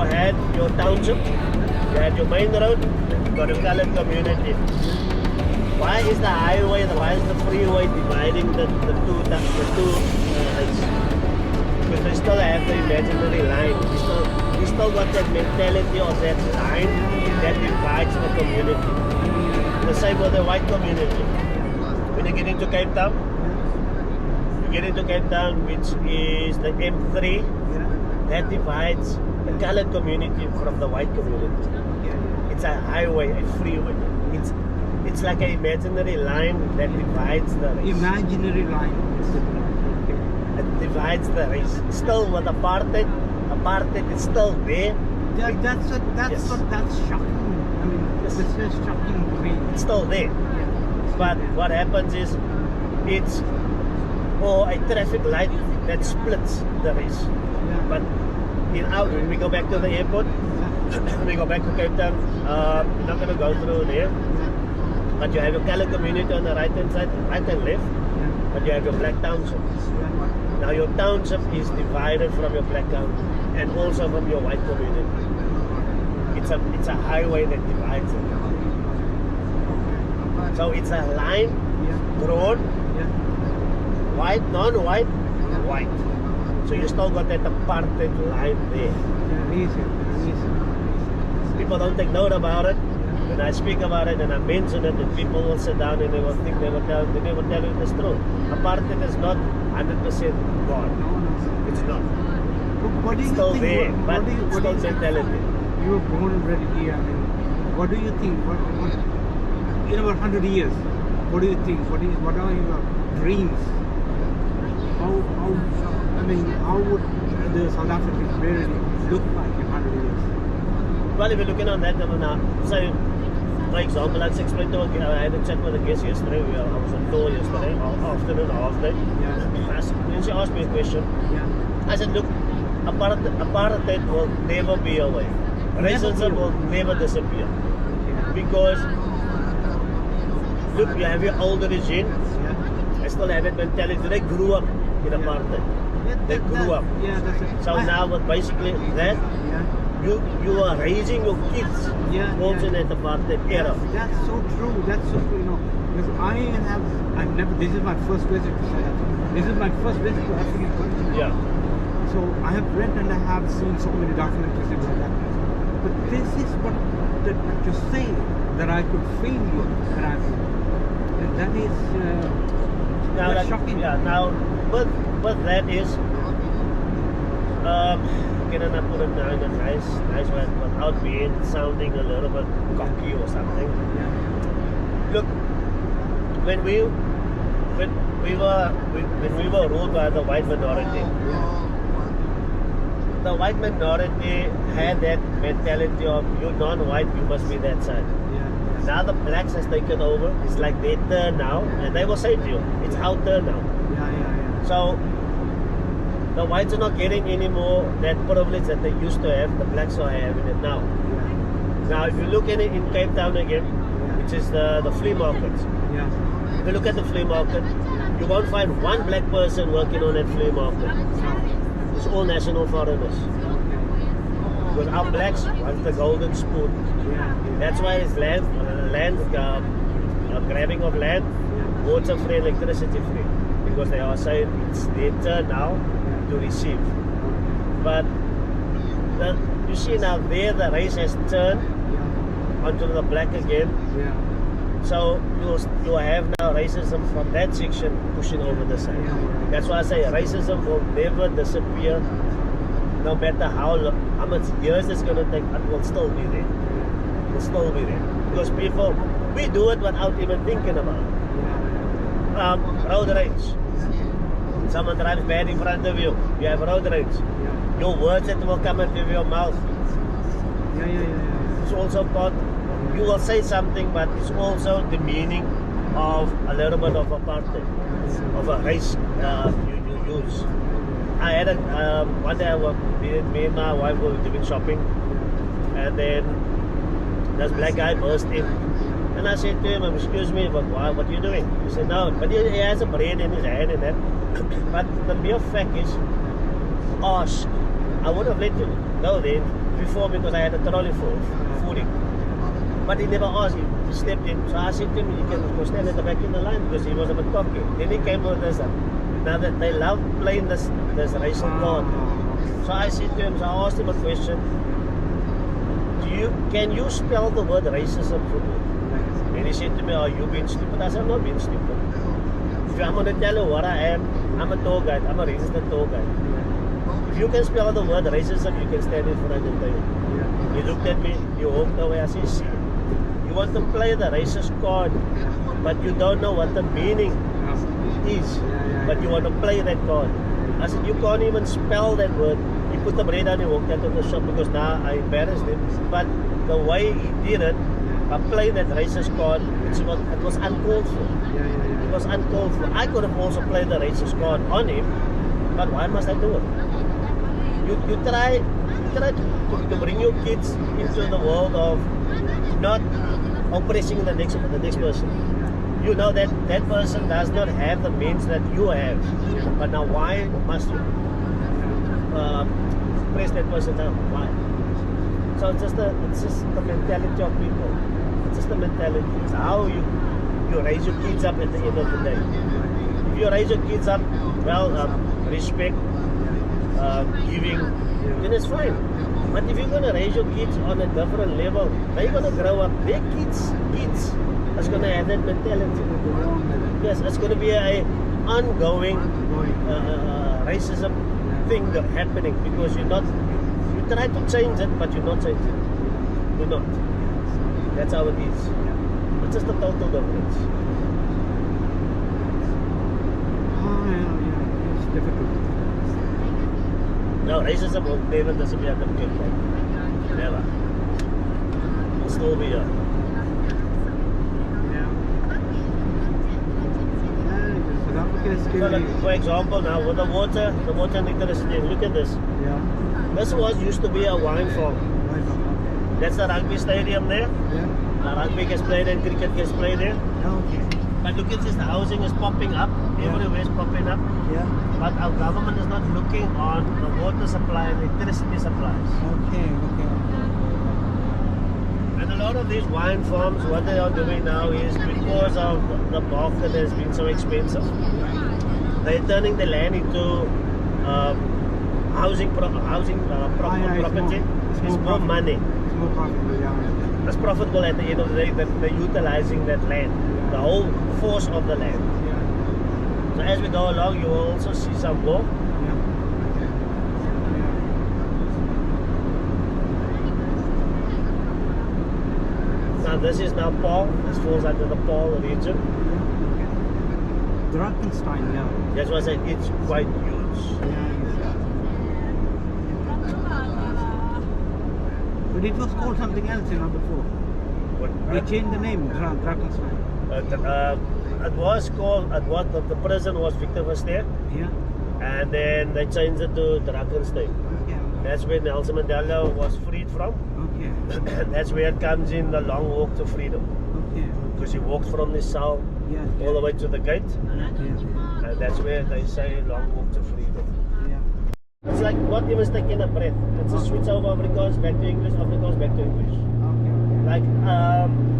had your township, you had your main road, you got a colored community. Why is the highway, why is the freeway dividing the two roads? Because they still have the imaginary line. We still got that mentality of that line that divides the community. The same with the white community. When you get into Cape Town, which is the M3, that divides the colored community from the white community. It's a highway, a freeway. It's like an imaginary line that divides the race. Imaginary line. Okay. It divides the race. Still with apartheid is still there. That's shocking. I mean, it's just shocking to me. It's still there. But what happens is, it's a traffic light that splits the race. But when we go back to the airport, we go back to Cape Town, we're not going to go through there. But you have your colored community on the right hand side, right and left. But you have your black township. Now your township is divided from your black township and also from your white community. It's a highway that divides it. So it's a line drawn, white, non-white, white. So you still got that apartheid line there. People don't take note about it. When I speak about it and I mention it, and people will sit down and they will think they will tell you it's true. Apartheid is not 100% gone. It's not. What do you it's still think? there, What but do you, it's still mentality. You were born and bred here. I mean, what do you think? In about 100 years, what do you think? What are your dreams? How would the South African really look like in 100 years? Well, if you're looking on that, say, for example, let's explain to I had a chat with a guest yesterday. I was on tour yesterday, afternoon, half day. And she asked me a question. I said, look, apartheid will never be away. Racism will never disappear. Because, look, you have your older regime. I still have that mentality. They grew up in apartheid. They grew up. So now, with basically that, you are raising your kids also in that apartheid era. That's so true. That's so true. You know, because I've never. This is my first visit to South Africa. This is my first visit to African country. Yeah. So I have read and I have seen so many documentaries about that. But this is what you're saying, that I could feel you, and that is that's shocking. Yeah. Now, but that is. Can I put it down in a nice way without sounding a little bit cocky or something? Look, when we were ruled by the white minority, the white minority had that mentality of you're non-white, you must be that side. Now the blacks has taken over. It's like their turn now, and they will say to you, it's our turn now. So the whites are not getting any more that privilege that they used to have. The blacks are having it now. Now, if you look at it in Cape Town again, which is the flea market. If you look at the flea market, you won't find one black person working on that flea market. It's all national foreigners. Because our blacks want the golden spoon. That's why it's grabbing of land, water free, electricity free. Because they are saying it's their turn now to receive. But you see now there the race has turned onto the black again. So you have now racism from that section pushing over the side. That's why I say racism will never disappear, no matter how much years it's going to take. It will still be there. It will still be there. Because people, we do it without even thinking about it. Road rage. Someone drives bad in front of you. You have road rage. Your words that will come out of your mouth. It's also part. You will say something, but it's also the meaning of a little bit of apartheid, of a race you use. I had one day me and my wife were doing shopping, and then this black guy burst in. And I said to him, excuse me, but why, what are you doing? He said, no, but he has a braid in his hand and that. But the mere fact is, ask I would have let you go then before because I had a trolley full fooding. But he never asked. He stepped in. So I said to him, you can go stand at the back in the line because he was a bit cocky. Then he came with this. Now that they love playing this racial card. So I said to him, so I asked him a question. Can you spell the word racism for me? And he said to me, are you being stupid? I said, I'm not being stupid. If I'm going to tell you what I am, I'm a tour guide. I'm a registered tour guide. If you can spell the word racism, you can stand in front and tell you. He looked at me, he walked away. I said, see, you want to play the racist card, but you don't know what the meaning is. But you want to play that card. I said, you can't even spell that word. He put the bread down and walked out of the shop because now I embarrassed him. But the way he did it, by playing that racist card, it was uncalled for. It was uncalled for. I could have also played the racist card on him, but why must I do it? You try to bring your kids into the world of not oppressing the next person. You know that that person does not have the means that you have, but now why must you press that person down? Why? So it's just the mentality of people. It's just the mentality. It's how you raise your kids up at the end of the day. If you raise your kids up, well, respect, giving, then it's fine. But if you're going to raise your kids on a different level, they're going to grow up. Their kids is going to have that mentality. Yes, it's going to be an ongoing racism thing happening because you try to change it, but you're not changing it. You're not. That's how it is. It's just a total difference. It's difficult. No, racism will never disappear. Never. It'll still be here. So like, for example, now with the water and electricity, look at this. This used to be a wine farm. That's the rugby stadium there. Rugby gets played and cricket gets played there. But look at this, the housing is popping up. Everywhere is popping up. But our government is not looking on the water supply and electricity supplies. And a lot of these wine farms, what they are doing now is because of the market has been so expensive, they're turning the land into housing property. It's more money. It's more profitable, It's profitable at the end of the day that they're utilizing that land, the whole force of the land. So as we go along, you will also see some more. Now this is now Paul. This falls under the Paul region. Drakenstein, That's why I said it's quite huge. But it was called something else, before. They changed the name, Drakenstein. It was called, the prison was Victor Verster. And then they changed it to Drakenstein. That's where Nelson Mandela was freed from. That's where it comes in the long walk to freedom. Because he walked from the cell all the way to the gate. And that's where they say long walk to freedom. It's like not even taking a breath. It's a switch over Afrikaans back to English, Afrikaans back to English. Like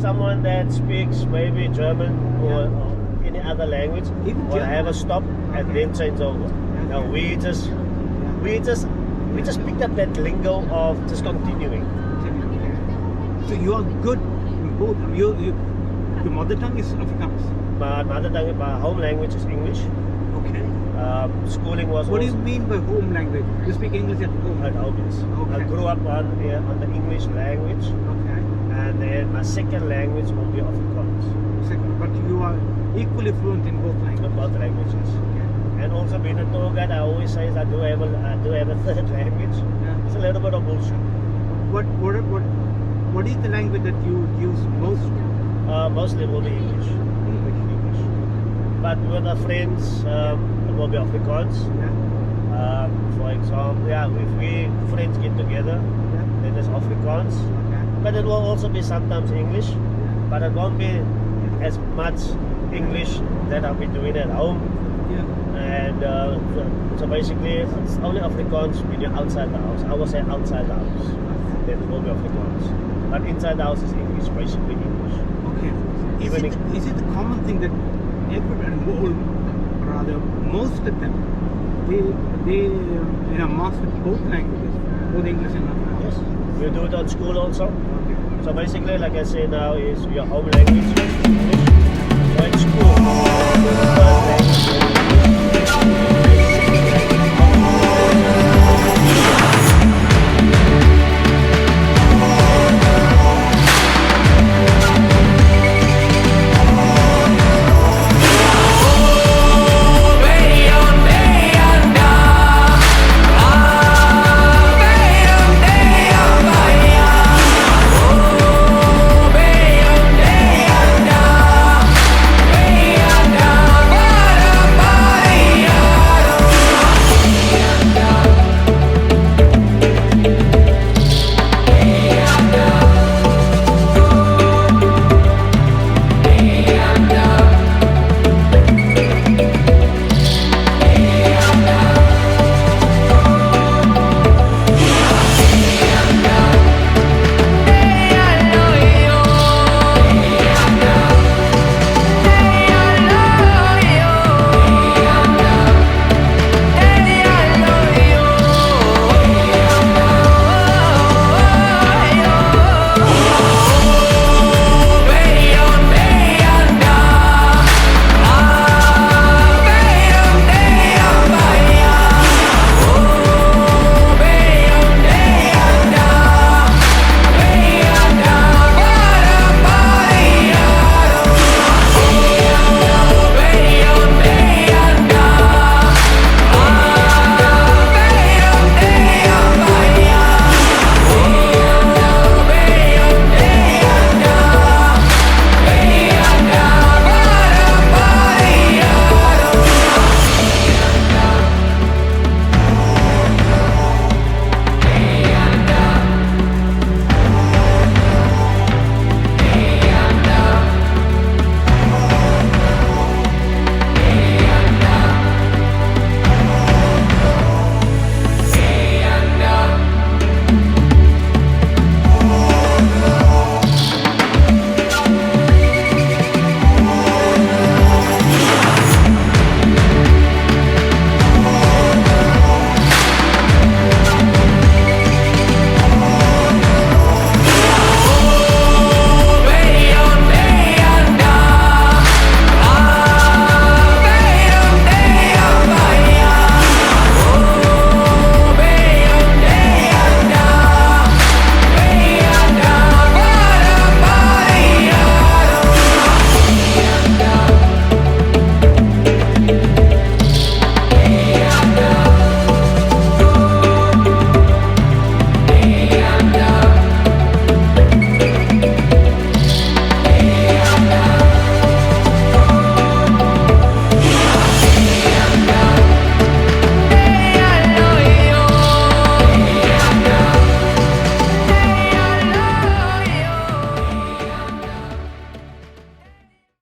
someone that speaks maybe German or any other language will have a stop and then change over. Now we just picked up that lingo of just continuing. So you are good in both. Your mother tongue is Afrikaans. My home language is English. Schooling was. What do you mean by home language? You speak English at home? At home, yes. I grew up on the English language. And then my second language will be Afrikaans. But you are equally fluent in both languages. Both languages. And also being a tour guide, I always say I do have a third language. It's a little bit of bullshit. What is the language that you use most? Mostly will be English. But with our friends, it will be Afrikaans. For example, if we friends get together, then there's Afrikaans. But it will also be sometimes English. But it won't be as much English that I'll be doing at home. And so basically, it's only Afrikaans when you're outside the house. I was say outside the house. Then it will be Afrikaans. But inside the house is English, basically English. Okay. Is it a common thing that everybody, or rather most of them, they master both languages, both English and Afrikaans? Yes. You do it at school also. Okay. So basically, like I say now, is your home language English. So at school, the first language